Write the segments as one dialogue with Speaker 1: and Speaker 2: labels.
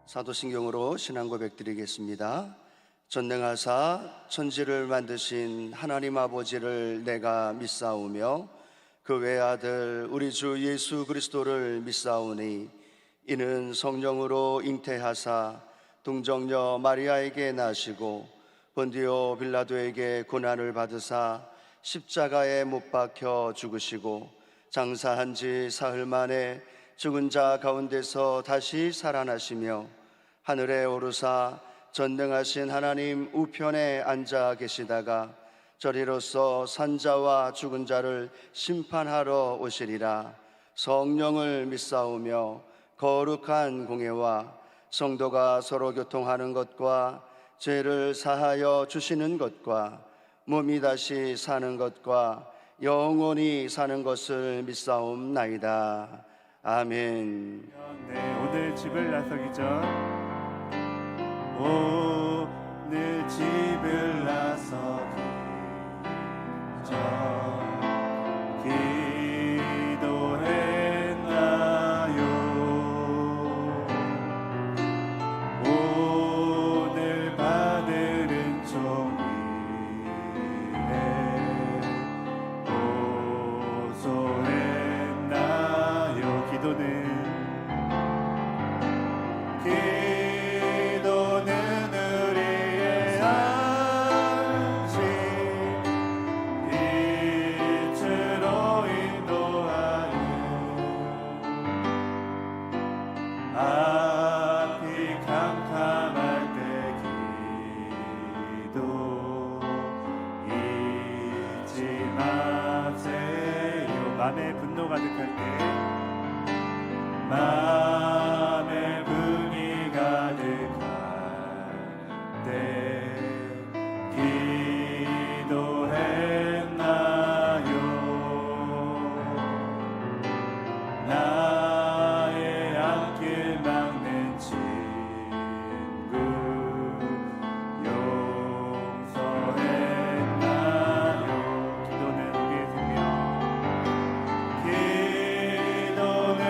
Speaker 1: 사도신경으로 신앙 고백 드리겠습니다. 전능하사 천지를 만드신 하나님 아버지를 내가 믿사오며 그 외아들 우리 주 예수 그리스도를 믿사오니 이는 성령으로 잉태하사 동정녀 마리아에게 나시고 본디오 빌라도에게 고난을 받으사 십자가에 못 박혀 죽으시고 장사한 지 사흘 만에 죽은 자 가운데서 다시 살아나시며 하늘에 오르사 전능하신 하나님 우편에 앉아 계시다가 저리로서 산자와 죽은 자를 심판하러 오시리라. 성령을 믿사오며 거룩한 공예와 성도가 서로 교통하는 것과 죄를 사하여 주시는 것과 몸이 다시 사는 것과 영원히 사는 것을 믿사옵나이다. 아멘.
Speaker 2: 네, 오늘 집을 나서기 전 오늘 집을 나서기 전 기도했나요? 오늘 받을 은총이네 호소했나요? 기도는 우리의 안식 빛으로 인도하여 앞이 캄캄할 때 기도 잊지 마세요. 맘에 분노 가득할 때 맘에 분이 가득할 때 기도했나요? 나의 앞길 막는 친구 용서했나요? 기도는 우리의 생명, 기도는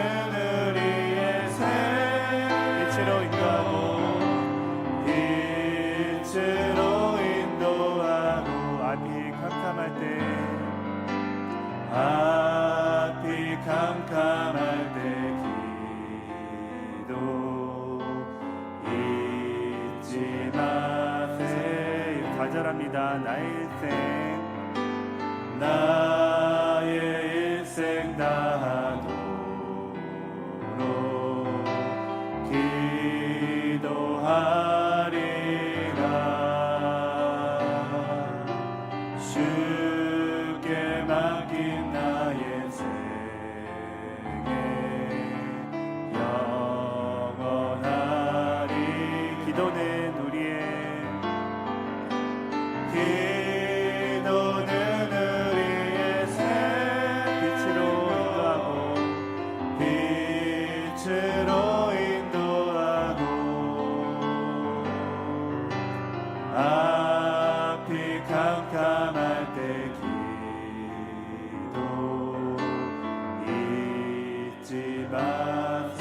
Speaker 2: 우리의 생 빛으로 인도하고 빛으로 인도하고 앞이 캄캄할 때 앞이 캄캄할 때 기도 잊지 마세요. 좌절합니다. 나의 일생 다하도록 기도하리라. 주께 맡긴 나의 생애 영원하리. 기도는 우리의 생 빛으로 인도하고 빛으로 인도하고 앞이 캄캄할 때 기도 잊지 마세요.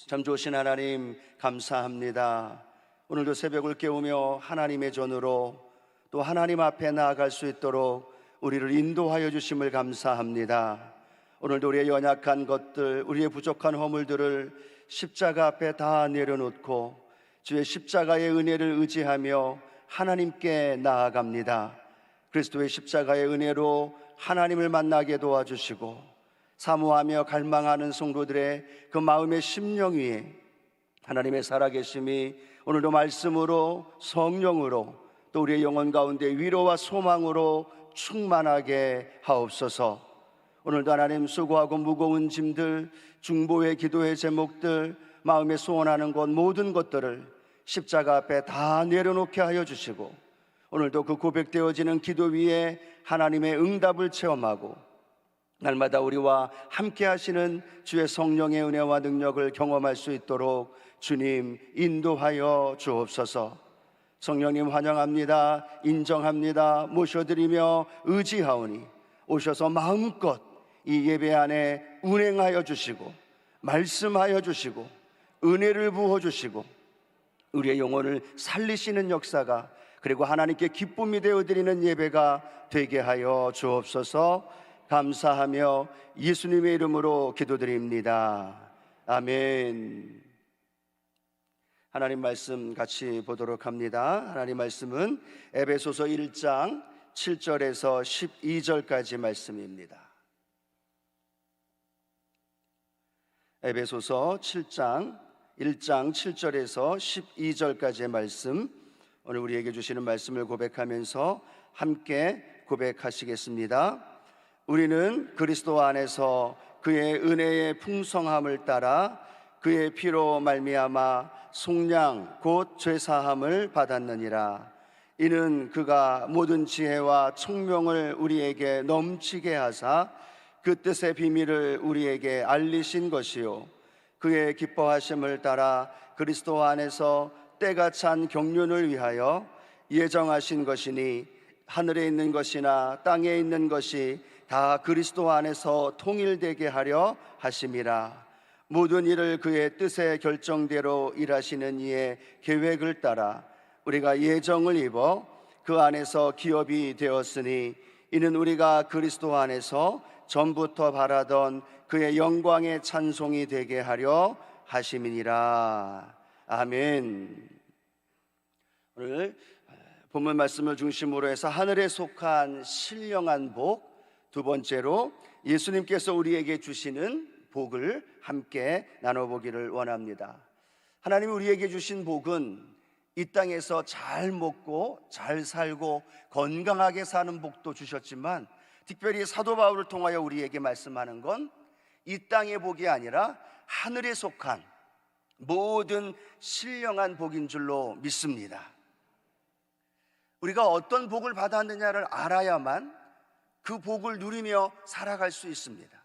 Speaker 1: 참 좋으신 하나님 감사합니다. 오늘도 새벽을 깨우며 하나님의 전으로 또 하나님 앞에 나아갈 수 있도록 우리를 인도하여 주심을 감사합니다. 오늘도 우리의 연약한 것들, 우리의 부족한 허물들을 십자가 앞에 다 내려놓고 주의 십자가의 은혜를 의지하며 하나님께 나아갑니다. 그리스도의 십자가의 은혜로 하나님을 만나게 도와주시고 사모하며 갈망하는 성도들의 그 마음의 심령 위에 하나님의 살아계심이 오늘도 말씀으로 성령으로 또 우리의 영혼 가운데 위로와 소망으로 충만하게 하옵소서. 오늘도 하나님 수고하고 무거운 짐들, 중보의 기도의 제목들, 마음에 소원하는 것 모든 것들을 십자가 앞에 다 내려놓게 하여 주시고 오늘도 그 고백되어지는 기도 위에 하나님의 응답을 체험하고 날마다 우리와 함께 하시는 주의 성령의 은혜와 능력을 경험할 수 있도록 주님 인도하여 주옵소서. 성령님 환영합니다. 인정합니다. 모셔드리며 의지하오니 오셔서 마음껏 이 예배 안에 운행하여 주시고 말씀하여 주시고 은혜를 부어 주시고 우리의 영혼을 살리시는 역사가, 그리고 하나님께 기쁨이 되어드리는 예배가 되게 하여 주옵소서. 감사하며 예수님의 이름으로 기도드립니다. 아멘. 하나님 말씀 같이 보도록 합니다. 하나님 말씀은 에베소서 1장 7절에서 12절까지 말씀입니다. 에베소서 7장 1장 7절에서 12절까지의 말씀, 오늘 우리에게 주시는 말씀을 고백하면서 함께 고백하시겠습니다. 우리는 그리스도 안에서 그의 은혜의 풍성함을 따라 그의 피로 말미암아 속량 곧 죄사함을 받았느니라. 이는 그가 모든 지혜와 총명을 우리에게 넘치게 하사 그 뜻의 비밀을 우리에게 알리신 것이요, 그의 기뻐하심을 따라 그리스도 안에서 때가 찬 경륜을 위하여 예정하신 것이니 하늘에 있는 것이나 땅에 있는 것이 다 그리스도 안에서 통일되게 하려 하심이라. 모든 일을 그의 뜻의 결정대로 일하시는 이의 계획을 따라 우리가 예정을 입어 그 안에서 기업이 되었으니, 이는 우리가 그리스도 안에서 전부터 바라던 그의 영광의 찬송이 되게 하려 하심이니라. 아멘. 오늘 본문 말씀을 중심으로 해서 하늘에 속한 신령한 복, 두 번째로 예수님께서 우리에게 주시는 복을 함께 나눠보기를 원합니다. 하나님이 우리에게 주신 복은 이 땅에서 잘 먹고 잘 살고 건강하게 사는 복도 주셨지만, 특별히 사도 바울을 통하여 우리에게 말씀하는 건 이 땅의 복이 아니라 하늘에 속한 모든 신령한 복인 줄로 믿습니다. 우리가 어떤 복을 받았느냐를 알아야만 그 복을 누리며 살아갈 수 있습니다.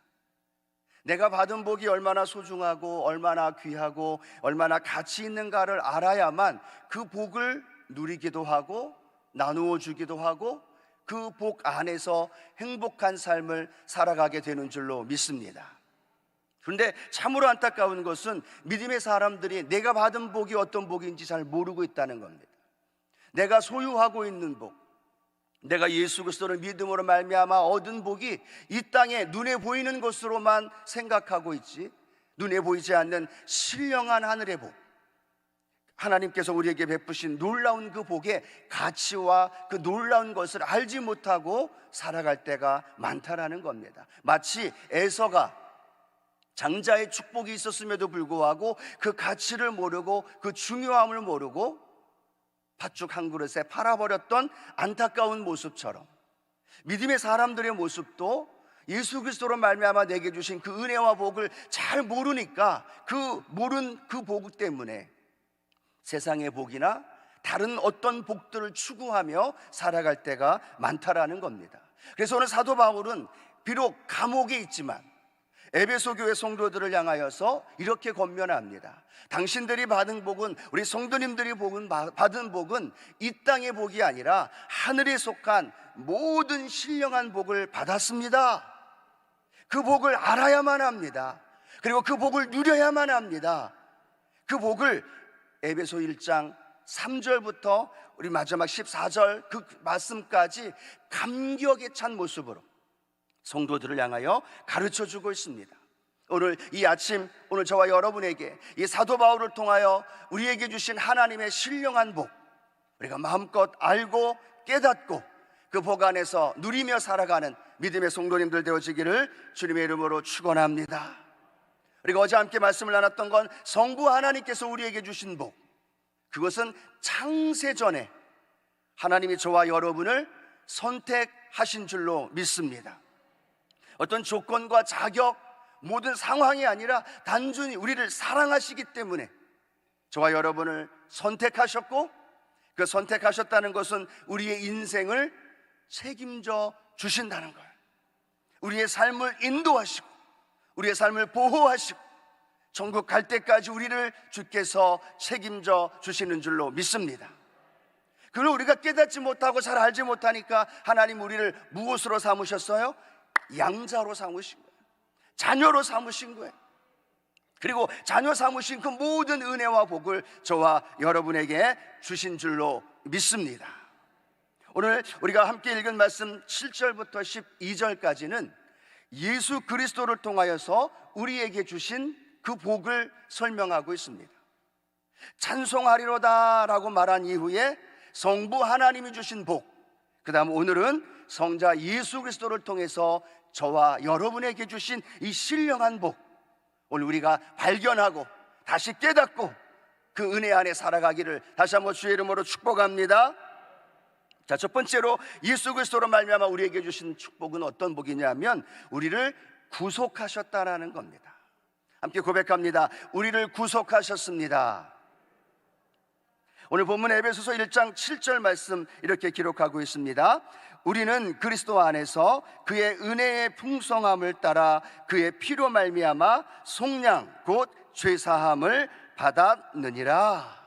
Speaker 1: 내가 받은 복이 얼마나 소중하고 얼마나 귀하고 얼마나 가치 있는가를 알아야만 그 복을 누리기도 하고 나누어 주기도 하고 그 복 안에서 행복한 삶을 살아가게 되는 줄로 믿습니다. 그런데 참으로 안타까운 것은 믿음의 사람들이 내가 받은 복이 어떤 복인지 잘 모르고 있다는 겁니다. 내가 소유하고 있는 복, 내가 예수 그리스도를 믿음으로 말미암아 얻은 복이 이 땅에 눈에 보이는 것으로만 생각하고 있지, 눈에 보이지 않는 신령한 하늘의 복, 하나님께서 우리에게 베푸신 놀라운 그 복의 가치와 그 놀라운 것을 알지 못하고 살아갈 때가 많다라는 겁니다. 마치 에서가 장자의 축복이 있었음에도 불구하고 그 가치를 모르고 그 중요함을 모르고 팥죽 한 그릇에 팔아버렸던 안타까운 모습처럼, 믿음의 사람들의 모습도 예수 그리스도로 말미암아 내게 주신 그 은혜와 복을 잘 모르니까 모른 그 복 때문에 세상의 복이나 다른 어떤 복들을 추구하며 살아갈 때가 많다라는 겁니다. 그래서 오늘 사도 바울은 비록 감옥에 있지만 에베소 교회 성도들을 향하여서 이렇게 권면합니다. 당신들이 받은 복은, 우리 성도님들이 받은 복은 이 땅의 복이 아니라 하늘에 속한 모든 신령한 복을 받았습니다. 그 복을 알아야만 합니다. 그리고 그 복을 누려야만 합니다. 그 복을 에베소 1장 3절부터 우리 마지막 14절 그 말씀까지 감격에 찬 모습으로 성도들을 향하여 가르쳐주고 있습니다. 오늘 이 아침, 오늘 저와 여러분에게 이 사도 바울을 통하여 우리에게 주신 하나님의 신령한 복, 우리가 마음껏 알고 깨닫고 그 복 안에서 누리며 살아가는 믿음의 성도님들 되어지기를 주님의 이름으로 축원합니다. 우리가 어제 함께 말씀을 나눴던 건 성부 하나님께서 우리에게 주신 복, 그것은 창세전에 하나님이 저와 여러분을 선택하신 줄로 믿습니다. 어떤 조건과 자격, 모든 상황이 아니라 단순히 우리를 사랑하시기 때문에 저와 여러분을 선택하셨고, 그 선택하셨다는 것은 우리의 인생을 책임져 주신다는 거예요. 우리의 삶을 인도하시고 우리의 삶을 보호하시고 천국 갈 때까지 우리를 주께서 책임져 주시는 줄로 믿습니다. 그걸 우리가 깨닫지 못하고 잘 알지 못하니까 하나님 우리를 무엇으로 삼으셨어요? 양자로 삼으신 거예요. 자녀로 삼으신 거예요. 그리고 자녀 삼으신 그 모든 은혜와 복을 저와 여러분에게 주신 줄로 믿습니다. 오늘 우리가 함께 읽은 말씀 7절부터 12절까지는 예수 그리스도를 통하여서 우리에게 주신 그 복을 설명하고 있습니다. 찬송하리로다 라고 말한 이후에 성부 하나님이 주신 복, 그 다음 오늘은 성자 예수 그리스도를 통해서 저와 여러분에게 주신 이 신령한 복, 오늘 우리가 발견하고 다시 깨닫고 그 은혜 안에 살아가기를 다시 한번 주의 이름으로 축복합니다. 자, 첫 번째로 예수 그리스도로 말미암아 우리에게 주신 축복은 어떤 복이냐면 우리를 구속하셨다라는 겁니다. 함께 고백합니다. 우리를 구속하셨습니다. 오늘 본문 에베소서 1장 7절 말씀 이렇게 기록하고 있습니다. 우리는 그리스도 안에서 그의 은혜의 풍성함을 따라 그의 피로 말미암아 속량 곧 죄사함을 받았느니라.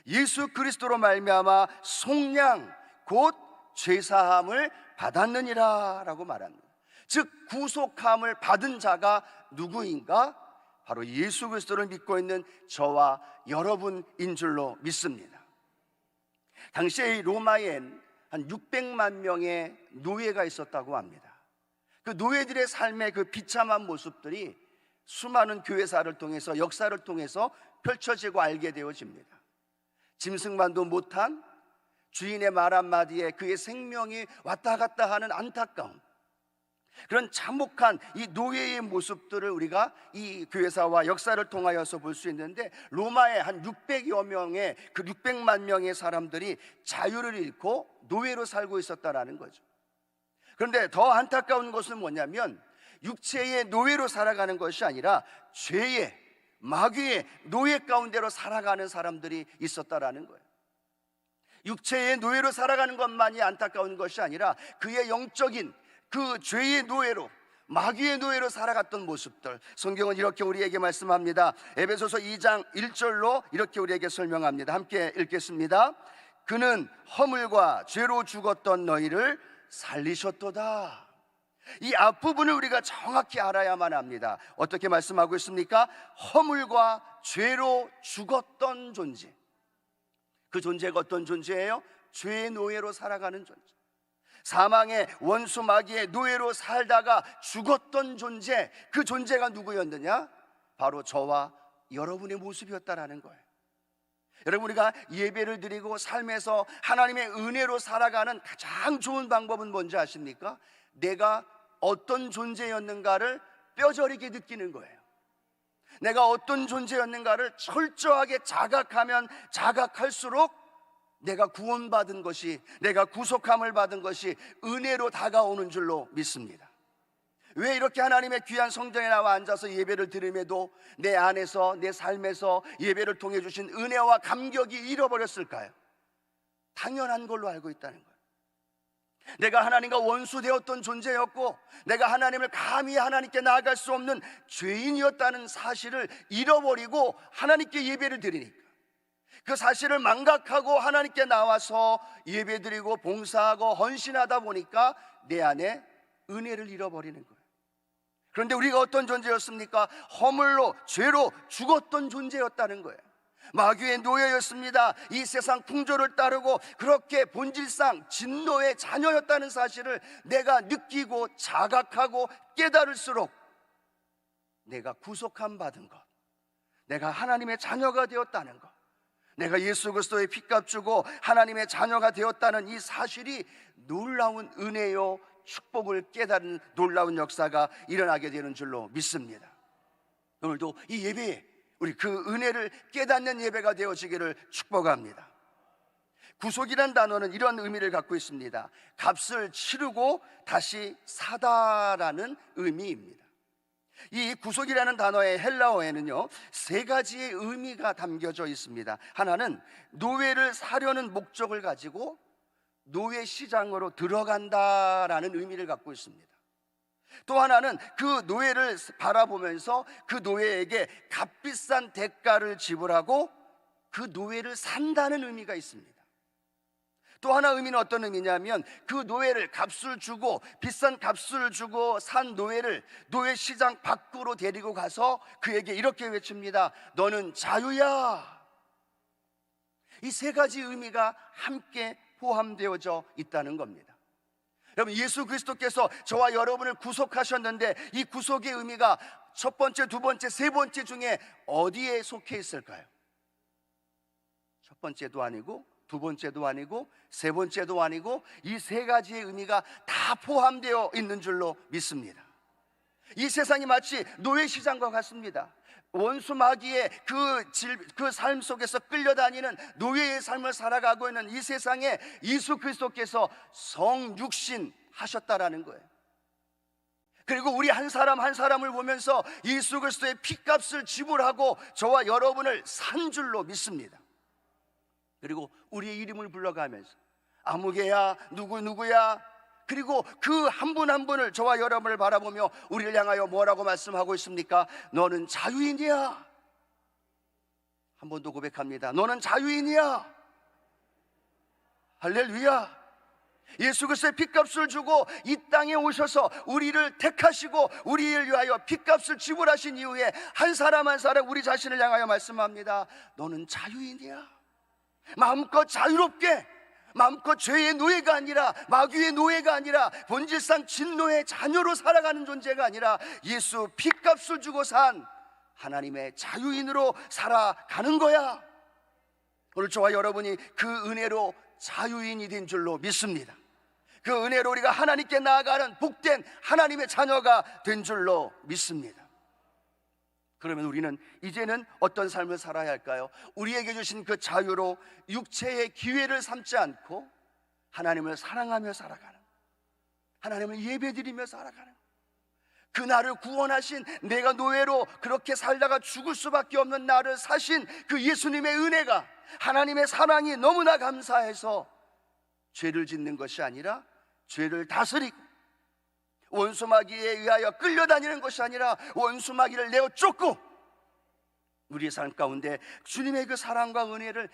Speaker 1: 예수 그리스도로 말미암아 속량 곧 죄사함을 받았느니라 라고 말합니다. 즉 구속함을 받은 자가 누구인가? 바로 예수 그리스도를 믿고 있는 저와 여러분인 줄로 믿습니다. 당시에 로마엔 한 600만 명의 노예가 있었다고 합니다. 그 노예들의 삶의 그 비참한 모습들이 수많은 교회사를 통해서, 역사를 통해서 펼쳐지고 알게 되어집니다. 짐승만도 못한 주인의 말 한마디에 그의 생명이 왔다 갔다 하는 안타까움, 그런 참혹한 이 노예의 모습들을 우리가 이 교회사와 역사를 통하여서 볼 수 있는데, 로마의 한 600여 명의 그 600만 명의 사람들이 자유를 잃고 노예로 살고 있었다라는 거죠. 그런데 더 안타까운 것은 뭐냐면 육체의 노예로 살아가는 것이 아니라 죄의, 마귀의 노예 가운데로 살아가는 사람들이 있었다라는 거예요. 육체의 노예로 살아가는 것만이 안타까운 것이 아니라 그의 영적인 그 죄의 노예로, 마귀의 노예로 살아갔던 모습들, 성경은 이렇게 우리에게 말씀합니다. 에베소서 2장 1절로 이렇게 우리에게 설명합니다. 함께 읽겠습니다. 그는 허물과 죄로 죽었던 너희를 살리셨도다. 이 앞부분을 우리가 정확히 알아야만 합니다. 어떻게 말씀하고 있습니까? 허물과 죄로 죽었던 존재, 그 존재가 어떤 존재예요? 죄의 노예로 살아가는 존재, 사망의 원수 마귀의 노예로 살다가 죽었던 존재, 그 존재가 누구였느냐? 바로 저와 여러분의 모습이었다라는 거예요. 여러분, 우리가 예배를 드리고 삶에서 하나님의 은혜로 살아가는 가장 좋은 방법은 뭔지 아십니까? 내가 어떤 존재였는가를 뼈저리게 느끼는 거예요. 내가 어떤 존재였는가를 철저하게 자각하면 자각할수록 내가 구원받은 것이, 내가 구속함을 받은 것이 은혜로 다가오는 줄로 믿습니다. 왜 이렇게 하나님의 귀한 성전에 나와 앉아서 예배를 드림에도 내 안에서, 내 삶에서 예배를 통해 주신 은혜와 감격이 잃어버렸을까요? 당연한 걸로 알고 있다는 거예요. 내가 하나님과 원수되었던 존재였고, 내가 하나님을 감히 하나님께 나아갈 수 없는 죄인이었다는 사실을 잃어버리고 하나님께 예배를 드리니까, 그 사실을 망각하고 하나님께 나와서 예배드리고 봉사하고 헌신하다 보니까 내 안에 은혜를 잃어버리는 거예요. 그런데 우리가 어떤 존재였습니까? 허물로, 죄로 죽었던 존재였다는 거예요. 마귀의 노예였습니다. 이 세상 풍조를 따르고 그렇게 본질상 진노의 자녀였다는 사실을 내가 느끼고 자각하고 깨달을수록 내가 구속함 받은 것, 내가 하나님의 자녀가 되었다는 것, 내가 예수 그리스도의 피값 주고 하나님의 자녀가 되었다는 이 사실이 놀라운 은혜요 축복을 깨달은 놀라운 역사가 일어나게 되는 줄로 믿습니다. 오늘도 이 예배에 우리 그 은혜를 깨닫는 예배가 되어지기를 축복합니다. 구속이란 단어는 이런 의미를 갖고 있습니다. 값을 치르고 다시 사다라는 의미입니다. 이 구속이라는 단어의 헬라어에는요, 세 가지의 의미가 담겨져 있습니다. 하나는 노예를 사려는 목적을 가지고 노예 시장으로 들어간다라는 의미를 갖고 있습니다. 또 하나는 그 노예를 바라보면서 그 노예에게 값비싼 대가를 지불하고 그 노예를 산다는 의미가 있습니다. 또 하나 의미는 어떤 의미냐면 그 노예를 값을 주고 비싼 값을 주고 산 노예를 노예 시장 밖으로 데리고 가서 그에게 이렇게 외칩니다. 너는 자유야. 이 세 가지 의미가 함께 포함되어져 있다는 겁니다. 여러분, 예수 그리스도께서 저와 여러분을 구속하셨는데 이 구속의 의미가 첫 번째, 두 번째, 세 번째 중에 어디에 속해 있을까요? 첫 번째도 아니고 두 번째도 아니고 세 번째도 아니고 이 세 가지의 의미가 다 포함되어 있는 줄로 믿습니다. 이 세상이 마치 노예시장과 같습니다. 원수 마귀의 그 삶 속에서 끌려다니는 노예의 삶을 살아가고 있는 이 세상에 예수 그리스도께서 성육신 하셨다라는 거예요. 그리고 우리 한 사람 한 사람을 보면서 예수 그리스도의 피값을 지불하고 저와 여러분을 산 줄로 믿습니다. 그리고 우리의 이름을 불러가면서 아무개야, 누구야, 그리고 그 한 분 한 분을 저와 여러분을 바라보며 우리를 향하여 뭐라고 말씀하고 있습니까? 너는 자유인이야. 한 번 더 고백합니다. 너는 자유인이야. 할렐루야. 예수 그리스도의 핏값을 주고 이 땅에 오셔서 우리를 택하시고 우리를 위하여 핏값을 지불하신 이후에 한 사람 한 사람 우리 자신을 향하여 말씀합니다. 너는 자유인이야. 마음껏 자유롭게, 마음껏 죄의 노예가 아니라, 마귀의 노예가 아니라, 본질상 진노의 자녀로 살아가는 존재가 아니라 예수 피값을 주고 산 하나님의 자유인으로 살아가는 거야. 오늘 저와 여러분이 그 은혜로 자유인이 된 줄로 믿습니다. 그 은혜로 우리가 하나님께 나아가는 복된 하나님의 자녀가 된 줄로 믿습니다. 그러면 우리는 이제는 어떤 삶을 살아야 할까요? 우리에게 주신 그 자유로 육체의 기회를 삼지 않고 하나님을 사랑하며 살아가는, 하나님을 예배드리며 살아가는, 그 나를 구원하신, 내가 노예로 그렇게 살다가 죽을 수밖에 없는 나를 사신 그 예수님의 은혜가, 하나님의 사랑이 너무나 감사해서 죄를 짓는 것이 아니라 죄를 다스리고 원수 마귀에 의하여 끌려다니는 것이 아니라 원수 마귀를 내어 쫓고 우리의 삶 가운데 주님의 그 사랑과 은혜를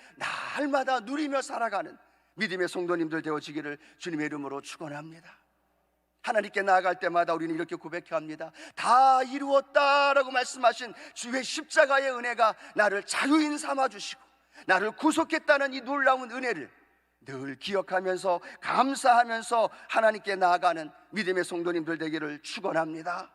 Speaker 1: 날마다 누리며 살아가는 믿음의 성도님들 되어지기를 주님의 이름으로 축원합니다. 하나님께 나아갈 때마다 우리는 이렇게 고백해야 합니다. 다 이루었다라고 말씀하신 주의 십자가의 은혜가 나를 자유인 삼아주시고 나를 구속했다는 이 놀라운 은혜를 늘 기억하면서 감사하면서 하나님께 나아가는 믿음의 성도님들 되기를 축원합니다.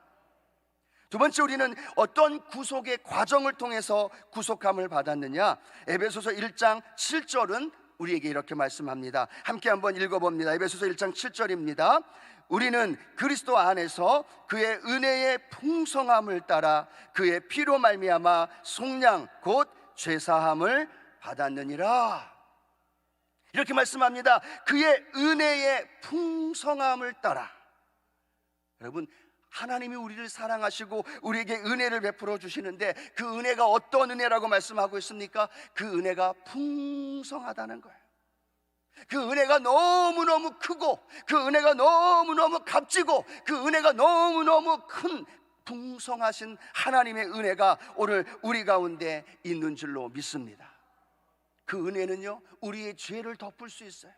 Speaker 1: 두 번째, 우리는 어떤 구속의 과정을 통해서 구속함을 받았느냐? 에베소서 1장 7절은 우리에게 이렇게 말씀합니다. 함께 한번 읽어봅니다. 에베소서 1장 7절입니다. 우리는 그리스도 안에서 그의 은혜의 풍성함을 따라 그의 피로 말미암아 속량 곧 죄사함을 받았느니라. 이렇게 말씀합니다. 그의 은혜의 풍성함을 따라. 여러분, 하나님이 우리를 사랑하시고 우리에게 은혜를 베풀어 주시는데 그 은혜가 어떤 은혜라고 말씀하고 있습니까? 그 은혜가 풍성하다는 거예요. 그 은혜가 너무너무 크고 그 은혜가 너무너무 값지고 그 은혜가 너무너무 큰 풍성하신 하나님의 은혜가 오늘 우리 가운데 있는 줄로 믿습니다. 그 은혜는요, 우리의 죄를 덮을 수 있어요.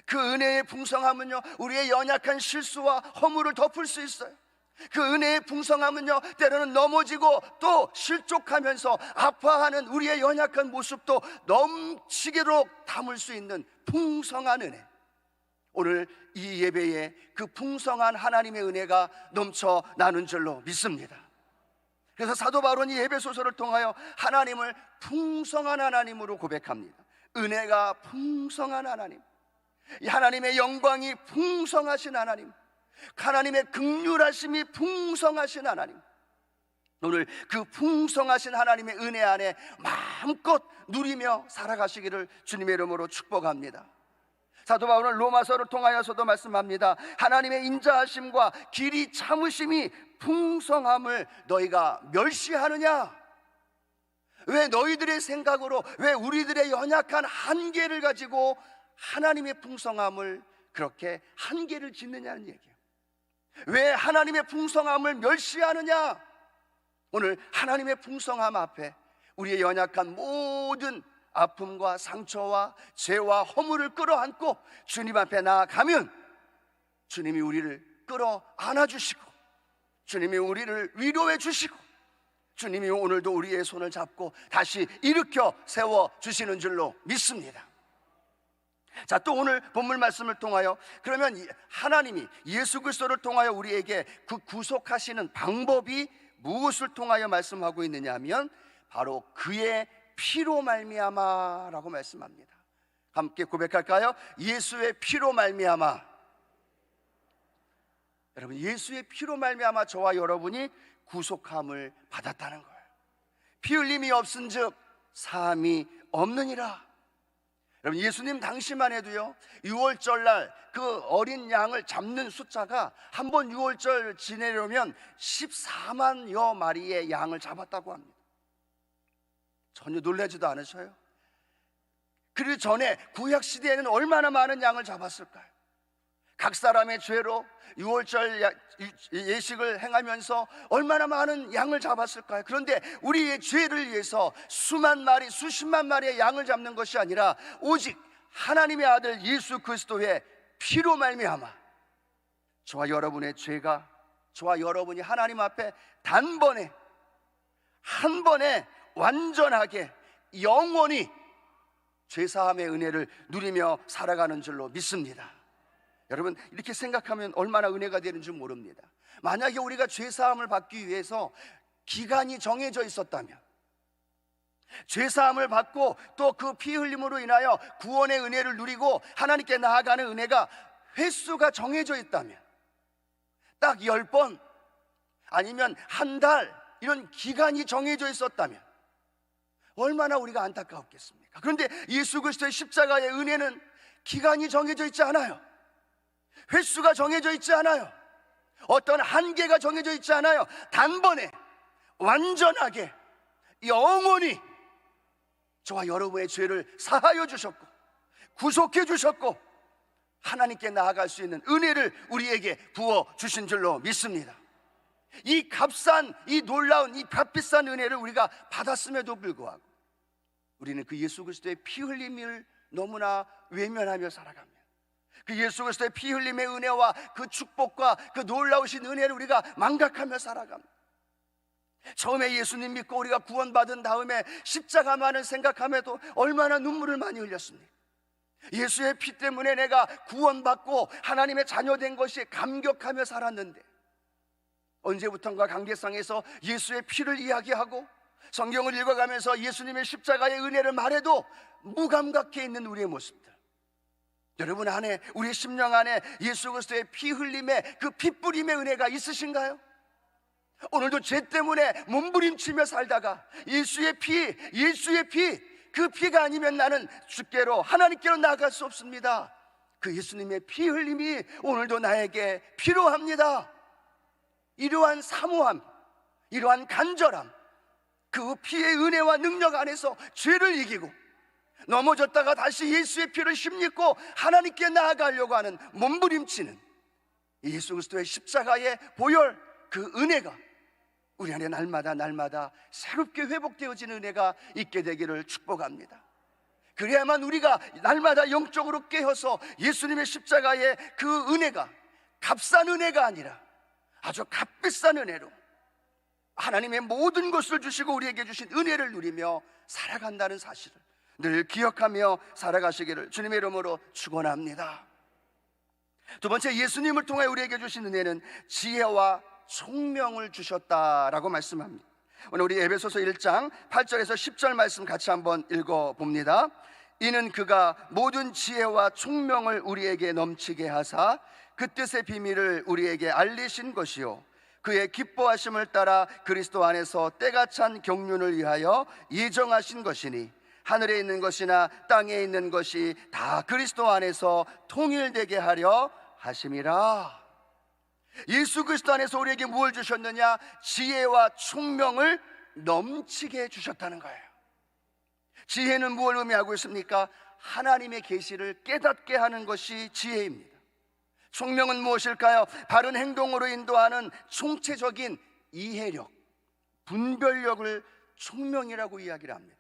Speaker 1: 그 은혜의 풍성함은요, 우리의 연약한 실수와 허물을 덮을 수 있어요. 그 은혜의 풍성함은요, 때로는 넘어지고 또 실족하면서 아파하는 우리의 연약한 모습도 넘치도록 담을 수 있는 풍성한 은혜. 오늘 이 예배에 그 풍성한 하나님의 은혜가 넘쳐 나는 줄로 믿습니다. 그래서 사도 바울은 이 에베소서를 통하여 하나님을 풍성한 하나님으로 고백합니다. 은혜가 풍성한 하나님, 하나님의 영광이 풍성하신 하나님, 하나님의 긍휼하심이 풍성하신 하나님. 오늘 그 풍성하신 하나님의 은혜 안에 마음껏 누리며 살아가시기를 주님의 이름으로 축복합니다. 사도 바울은 로마서를 통하여서도 말씀합니다. 하나님의 인자하심과 길이 참으심이 풍성함을 너희가 멸시하느냐? 왜 너희들의 생각으로, 왜 우리들의 연약한 한계를 가지고 하나님의 풍성함을 그렇게 한계를 짓느냐는 얘기예요. 왜 하나님의 풍성함을 멸시하느냐? 오늘 하나님의 풍성함 앞에 우리의 연약한 모든 아픔과 상처와 죄와 허물을 끌어안고 주님 앞에 나아가면 주님이 우리를 끌어안아 주시고 주님이 우리를 위로해 주시고 주님이 오늘도 우리의 손을 잡고 다시 일으켜 세워 주시는 줄로 믿습니다. 자, 또 오늘 본문 말씀을 통하여 그러면 하나님이 예수 그리스도를 통하여 우리에게 그 구속하시는 방법이 무엇을 통하여 말씀하고 있느냐 하면 바로 그의 피로 말미암아라고 말씀합니다. 함께 고백할까요? 예수의 피로 말미암아. 여러분, 예수의 피로 말미암아 저와 여러분이 구속함을 받았다는 거예요. 피 흘림이 없은즉 사함이 없느니라. 여러분, 예수님 당시만 해도요, 유월절날 그 어린 양을 잡는 숫자가 한 번 유월절 지내려면 14만여 마리의 양을 잡았다고 합니다. 전혀 놀라지도 않으셔요? 그 전에 구약시대에는 얼마나 많은 양을 잡았을까요? 각 사람의 죄로 유월절 예식을 행하면서 얼마나 많은 양을 잡았을까요? 그런데 우리의 죄를 위해서 수만 마리, 수십만 마리의 양을 잡는 것이 아니라 오직 하나님의 아들 예수 그리스도의 피로 말미암아 저와 여러분의 죄가, 저와 여러분이 하나님 앞에 단번에 한 번에 완전하게 영원히 죄사함의 은혜를 누리며 살아가는 줄로 믿습니다. 여러분, 이렇게 생각하면 얼마나 은혜가 되는지 모릅니다. 만약에 우리가 죄사함을 받기 위해서 기간이 정해져 있었다면, 죄사함을 받고 또 그 피 흘림으로 인하여 구원의 은혜를 누리고 하나님께 나아가는 은혜가 횟수가 정해져 있다면, 딱 10번 아니면 한 달 이런 기간이 정해져 있었다면 얼마나 우리가 안타까웠겠습니까? 그런데 예수 그리스도의 십자가의 은혜는 기간이 정해져 있지 않아요. 횟수가 정해져 있지 않아요. 어떤 한계가 정해져 있지 않아요. 단번에 완전하게 영원히 저와 여러분의 죄를 사하여 주셨고 구속해 주셨고 하나님께 나아갈 수 있는 은혜를 우리에게 부어 주신 줄로 믿습니다. 이 값싼, 이 놀라운, 이 값비싼 은혜를 우리가 받았음에도 불구하고 우리는 그 예수 그리스도의 피 흘림을 너무나 외면하며 살아갑니다. 그 예수 그리스도의 피 흘림의 은혜와 그 축복과 그 놀라우신 은혜를 우리가 망각하며 살아갑니다. 처음에 예수님 믿고 우리가 구원받은 다음에 십자가만을 생각함에도 얼마나 눈물을 많이 흘렸습니까? 예수의 피 때문에 내가 구원받고 하나님의 자녀된 것이 감격하며 살았는데 언제부턴가 강대상에서 예수의 피를 이야기하고 성경을 읽어가면서 예수님의 십자가의 은혜를 말해도 무감각해 있는 우리의 모습들, 여러분 안에, 우리의 심령 안에 예수 그리스도의 피 흘림의 그 피 뿌림의 은혜가 있으신가요? 오늘도 죄 때문에 몸부림치며 살다가 예수의 피, 그 피가 아니면 나는 주께로, 하나님께로 나아갈 수 없습니다. 그 예수님의 피 흘림이 오늘도 나에게 필요합니다. 이러한 사모함, 이러한 간절함, 그 피의 은혜와 능력 안에서 죄를 이기고 넘어졌다가 다시 예수의 피를 힘입고 하나님께 나아가려고 하는 몸부림치는 예수 그리스도의 십자가의 보혈, 그 은혜가 우리 안에 날마다 새롭게 회복되어지는 은혜가 있게 되기를 축복합니다. 그래야만 우리가 날마다 영적으로 깨어서 예수님의 십자가의 그 은혜가 값싼 은혜가 아니라 아주 값비싼 은혜로 하나님의 모든 것을 주시고 우리에게 주신 은혜를 누리며 살아간다는 사실을 늘 기억하며 살아가시기를 주님의 이름으로 축원합니다. 두 번째, 예수님을 통해 우리에게 주신 은혜는 지혜와 총명을 주셨다라고 말씀합니다. 오늘 우리 에베소서 1장 8절에서 10절 말씀 같이 한번 읽어봅니다. 이는 그가 모든 지혜와 총명을 우리에게 넘치게 하사 그 뜻의 비밀을 우리에게 알리신 것이요 그의 기뻐하심을 따라 그리스도 안에서 때가 찬 경륜을 위하여 예정하신 것이니 하늘에 있는 것이나 땅에 있는 것이 다 그리스도 안에서 통일되게 하려 하심이라. 예수 그리스도 안에서 우리에게 무엇을 주셨느냐? 지혜와 총명을 넘치게 주셨다는 거예요. 지혜는 무엇을 의미하고 있습니까? 하나님의 계시를 깨닫게 하는 것이 지혜입니다. 총명은 무엇일까요? 바른 행동으로 인도하는 총체적인 이해력, 분별력을 총명이라고 이야기를 합니다.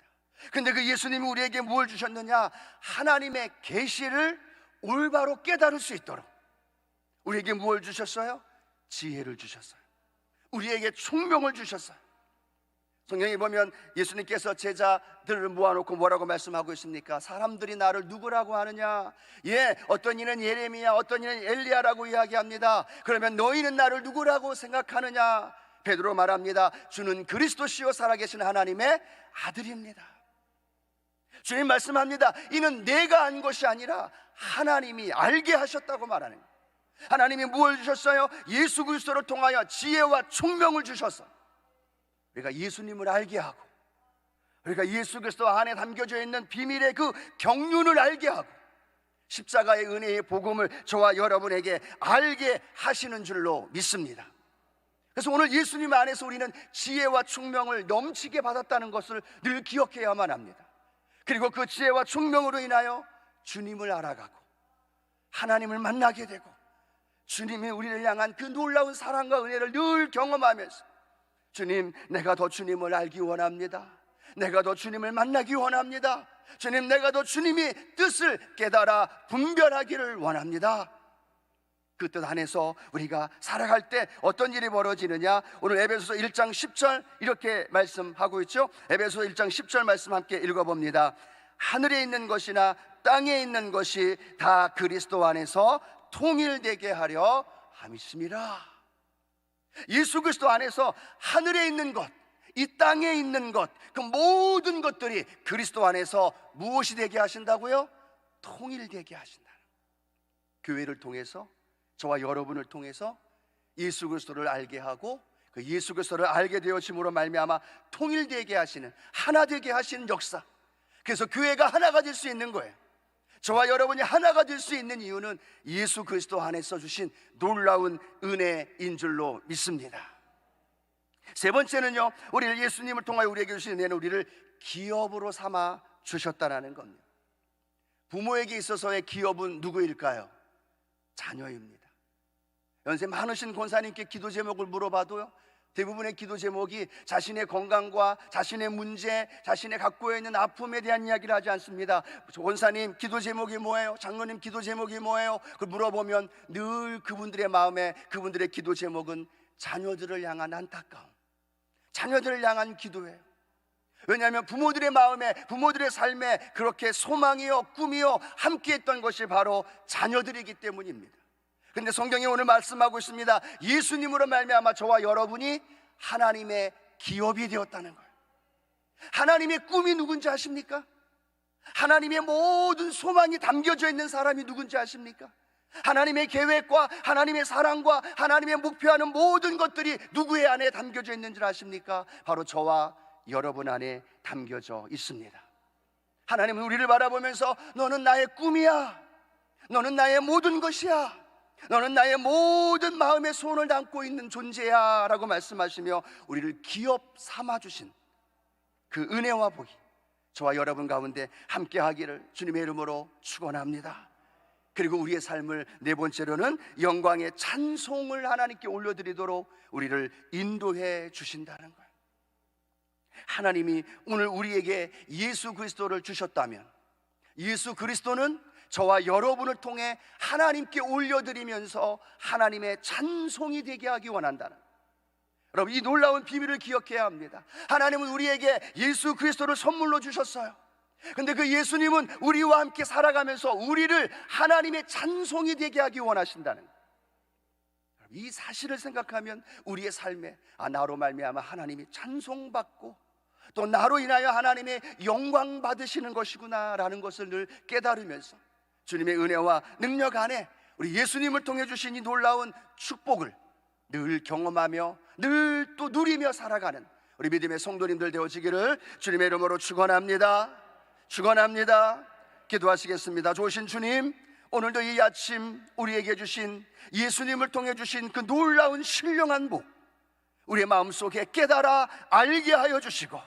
Speaker 1: 근데 그 예수님이 우리에게 무엇을 주셨느냐? 하나님의 계시를 올바로 깨달을 수 있도록 우리에게 무엇을 주셨어요? 지혜를 주셨어요. 우리에게 총명을 주셨어요. 성경에 보면 예수님께서 제자들을 모아놓고 뭐라고 말씀하고 있습니까? 사람들이 나를 누구라고 하느냐? 어떤 이는 예레미야, 어떤 이는 엘리야라고 이야기합니다. 그러면 너희는 나를 누구라고 생각하느냐? 베드로 말합니다. 주는 그리스도시요 살아계신 하나님의 아들입니다. 주님 말씀합니다. 이는 내가 안 것이 아니라 하나님이 알게 하셨다고 말하는 거예요. 하나님이 무엇을 주셨어요? 예수 그리스도를 통하여 지혜와 총명을 주셨어. 우리가 예수님을 알게 하고, 우리가 예수 그리스도 안에 담겨져 있는 비밀의 그 경륜을 알게 하고, 십자가의 은혜의 복음을 저와 여러분에게 알게 하시는 줄로 믿습니다. 그래서 오늘 예수님 안에서 우리는 지혜와 총명을 넘치게 받았다는 것을 늘 기억해야만 합니다. 그리고 그 지혜와 총명으로 인하여 주님을 알아가고 하나님을 만나게 되고, 주님이 우리를 향한 그 놀라운 사랑과 은혜를 늘 경험하면서, 주님, 내가 더 주님을 알기 원합니다. 내가 더 주님을 만나기 원합니다. 주님, 내가 더 주님이 뜻을 깨달아 분별하기를 원합니다. 그 뜻 안에서 우리가 살아갈 때 어떤 일이 벌어지느냐? 오늘 에베소서 1장 10절 이렇게 말씀하고 있죠. 에베소서 1장 10절 말씀 함께 읽어봅니다. 하늘에 있는 것이나 땅에 있는 것이 다 그리스도 안에서 통일되게 하려 함이심이라. 예수 그리스도 안에서 하늘에 있는 것, 이 땅에 있는 것, 그 모든 것들이 그리스도 안에서 무엇이 되게 하신다고요? 통일되게 하신다. 교회를 통해서, 저와 여러분을 통해서 예수 그리스도를 알게 하고, 그 예수 그리스도를 알게 되어짐으로 말미암아 통일되게 하시는, 하나 되게 하시는 역사. 그래서 교회가 하나가 될 수 있는 거예요. 저와 여러분이 하나가 될 수 있는 이유는 예수 그리스도 안에서 주신 놀라운 은혜인 줄로 믿습니다. 세 번째는요, 우리를 예수님을 통하여 우리에게 주신 은혜는 우리를 기업으로 삼아 주셨다는 겁니다. 부모에게 있어서의 기업은 누구일까요? 자녀입니다. 연세 많으신 권사님께 기도 제목을 물어봐도요, 대부분의 기도 제목이 자신의 건강과 자신의 문제, 자신의 갖고 있는 아픔에 대한 이야기를 하지 않습니다. 권사님 기도 제목이 뭐예요? 장로님 기도 제목이 뭐예요? 그걸 물어보면 늘 그분들의 마음에, 그분들의 기도 제목은 자녀들을 향한 안타까움, 자녀들을 향한 기도예요. 왜냐하면 부모들의 마음에, 부모들의 삶에 그렇게 소망이요 꿈이요 함께했던 것이 바로 자녀들이기 때문입니다. 근데 성경이 오늘 말씀하고 있습니다. 예수님으로 말미암아 저와 여러분이 하나님의 기업이 되었다는 거예요. 하나님의 꿈이 누군지 아십니까? 하나님의 모든 소망이 담겨져 있는 사람이 누군지 아십니까? 하나님의 계획과 하나님의 사랑과 하나님의 목표하는 모든 것들이 누구의 안에 담겨져 있는지 아십니까? 바로 저와 여러분 안에 담겨져 있습니다. 하나님은 우리를 바라보면서 너는 나의 꿈이야, 너는 나의 모든 것이야, 너는 나의 모든 마음의 소원을 담고 있는 존재야 라고 말씀하시며 우리를 기업 삼아주신 그 은혜와 복이 저와 여러분 가운데 함께 하기를 주님의 이름으로 축원합니다. 그리고 우리의 삶을 네 번째로는 영광의 찬송을 하나님께 올려드리도록 우리를 인도해 주신다는 거예요. 하나님이 오늘 우리에게 예수 그리스도를 주셨다면, 예수 그리스도는 저와 여러분을 통해 하나님께 올려드리면서 하나님의 찬송이 되게 하기 원한다는, 여러분 이 놀라운 비밀을 기억해야 합니다. 하나님은 우리에게 예수 그리스도를 선물로 주셨어요. 근데 그 예수님은 우리와 함께 살아가면서 우리를 하나님의 찬송이 되게 하기 원하신다는 거예요. 이 사실을 생각하면 우리의 삶에 나로 말미암아 하나님이 찬송받고 또 나로 인하여 하나님의 영광 받으시는 것이구나 라는 것을 늘 깨달으면서 주님의 은혜와 능력 안에 우리 예수님을 통해 주신 이 놀라운 축복을 늘 경험하며 늘 또 누리며 살아가는 우리 믿음의 성도님들 되어지기를 주님의 이름으로 축원합니다. 축원합니다. 기도하시겠습니다. 좋으신 주님, 오늘도 이 아침 우리에게 주신 예수님을 통해 주신 그 놀라운 신령한 복 우리의 마음속에 깨달아 알게 하여 주시고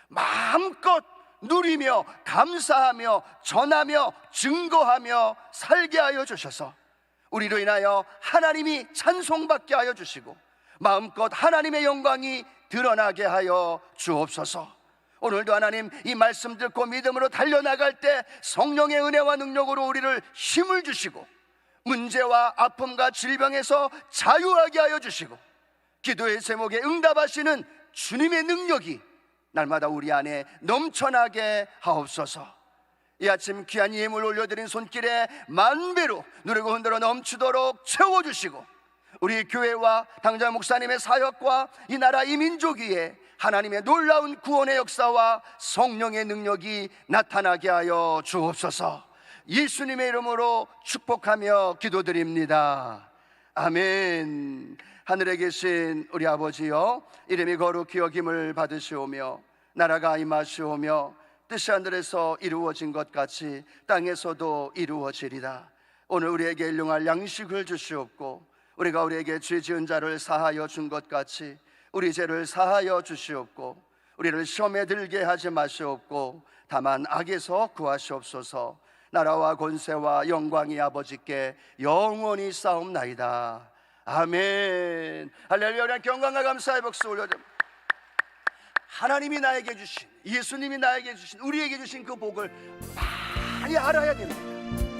Speaker 1: 마음껏 누리며 감사하며 전하며 증거하며 살게 하여 주셔서 우리로 인하여 하나님이 찬송받게 하여 주시고 마음껏 하나님의 영광이 드러나게 하여 주옵소서. 오늘도 하나님 이 말씀 듣고 믿음으로 달려나갈 때 성령의 은혜와 능력으로 우리를 힘을 주시고 문제와 아픔과 질병에서 자유하게 하여 주시고 기도의 제목에 응답하시는 주님의 능력이 날마다 우리 안에 넘쳐나게 하옵소서. 이 아침 귀한 예물 올려드린 손길에 만배로 누르고 흔들어 넘치도록 채워주시고 우리 교회와 당장 목사님의 사역과 이 나라 이 민족 위에 하나님의 놀라운 구원의 역사와 성령의 능력이 나타나게 하여 주옵소서. 예수님의 이름으로 축복하며 기도드립니다. 아멘. 하늘에 계신 우리 아버지여, 이름이 거룩히 여김을 받으시오며 나라가 임하시오며 뜻이 하늘에서 이루어진 것 같이 땅에서도 이루어지리라. 오늘 우리에게 일용할 양식을 주시옵고 우리가 우리에게 죄 지은 자를 사하여 준 것 같이 우리 죄를 사하여 주시옵고 우리를 시험에 들게 하지 마시옵고 다만 악에서 구하시옵소서. 나라와 권세와 영광이 아버지께 영원히 싸움나이다. 아멘. 할렐루야. 경강과 감사의 박수 올려드립니다. 하나님이 나에게 주신, 예수님이 나에게 주신, 우리에게 주신 그 복을 많이 알아야 됩니다.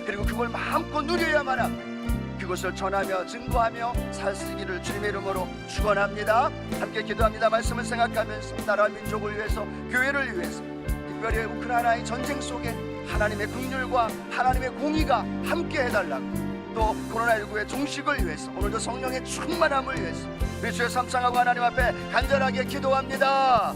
Speaker 1: 그리고 그걸 마음껏 누려야만 합니다. 그것을 전하며 증거하며 살기를 주님의 이름으로 축원합니다. 함께 기도합니다. 말씀을 생각하면서 나라 민족을 위해서, 교회를 위해서, 특별히 우크라이나의 전쟁 속에 하나님의 긍휼과 하나님의 공의가 함께 해달라고, 또 코로나19의 종식을 위해서, 오늘도 성령의 충만함을 위해서 우리 주의 삼창하고 하나님 앞에 간절하게 기도합니다.